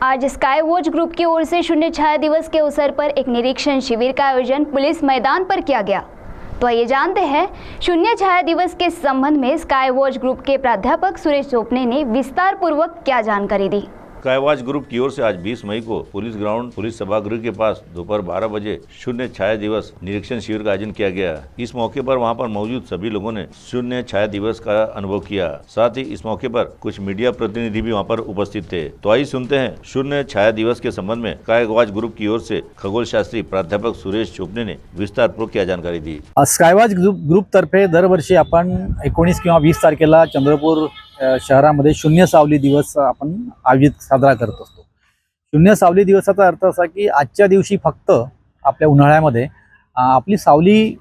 आज sky watch group की or से शून्य छाया दिवस के अवसर पर एक निरीक्षण शिविर का आयोजन पुलिस मैदान पर किया गया। तो आइए जानते हैं शून्य छाया दिवस के संबंध में स्काई वॉच ग्रुप के प्राध्यापक सुरेश चोपने ने विस्तार पूर्वक क्या जानकारी दी। स्काई वॉच ग्रुप की ओर से आज 20 मई को पुलिस ग्राउंड पुलिस सभागृह के पास दोपहर 12 बजे शून्य छाया दिवस निरीक्षण शिविर का आयोजन किया गया। इस मौके पर वहां पर मौजूद सभी लोगों ने शून्य छाया दिवस का अनुभव किया। साथ ही इस मौके पर कुछ मीडिया प्रतिनिधि भी वहां पर उपस्थित थे। तो आइए सुनते हैं शून्य छाया दिवस के संबंध में स्काई वॉच ग्रुप की ओर से खगोल शास्त्री प्राध्यापक सुरेश चोपने ने विस्तार पूर्वक क्या जानकारी दी। स्काई वॉच ग्रुप तर्फे दरवर्षी आपण 19 किंवा 20 तारखेला चंद्रपूर शहरामध्ये शून्य सावली दिवस आपण आयोजित साजरा करत असतो। शून्य सावली दिवसाचा अर्थ असा की आजच्या दिवशी फक्त आपल्या उन्हाळ्यामध्ये आपली सावली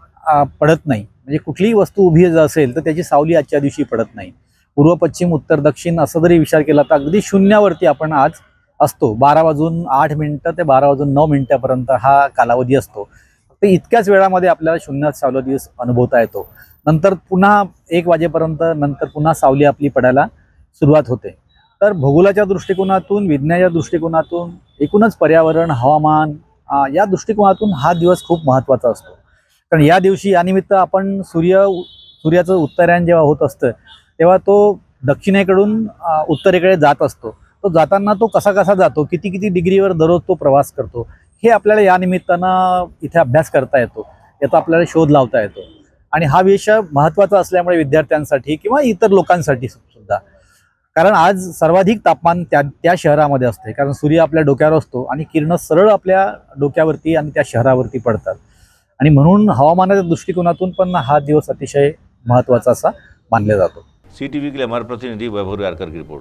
पडत नाही, म्हणजे कुठलीही वस्तू उभी असेल तर त्याची सावली आजच्या दिवशी पडत नाही। पूर्व पश्चिम उत्तर दक्षिण असं जरी विचार केला तर अगदी शून्यावरती आपण आज असतो। 12:08 ते 12:09 पर्यंत हा कालावधी असतो। फक्त इतक्याच वेळामध्ये आपल्याला शून्य सावली दिवस अनुभवता येतो। नंतर पुन्हा 1 वाजेपर्यंत नंतर पुन्हा सावली आपली पडायला सुरुवात होते। तर भूगोलाच्या दृष्टिकोनातून, विज्ञानाच्या दृष्टिकोनातून, एकूणच पर्यावरण, हवामान या दृष्टिकोनातून हा दिवस खूप महत्त्वाचा असतो। कारण या दिवशी यानिमित्त आपण सूर्याचं उत्तरायण जेव्हा होत असतं तेव्हा तो दक्षिणेकडून उत्तरेकडे जात असतो। तो जाताना तो कसा जातो, किती डिग्रीवर दररोज तो प्रवास करतो, हे आपल्याला या निमित्तानं इथे अभ्यास करता येतो, याचा आपल्याला शोध लावता येतो। आणि हा विषय महत्त्वाचा असल्यामुळे विद्यार्थ्यांसाठी किंवा इतर लोकांसाठी सुद्धा, कारण आज सर्वाधिक तापमान त्या शहरामध्ये असते, कारण सूर्य आपल्या डोक्यावर असतो आणि किरण सरळ आपल्या डोक्यावरती आणि त्या शहरावरती पडतात। आणि म्हणून हवामानाच्या दृष्टिकोनातून पण हा दिवस अतिशय महत्त्वाचा असा मानला जातो। CTV के लिए हमारे प्रतिनिधि वैभव यारकर की रिपोर्ट।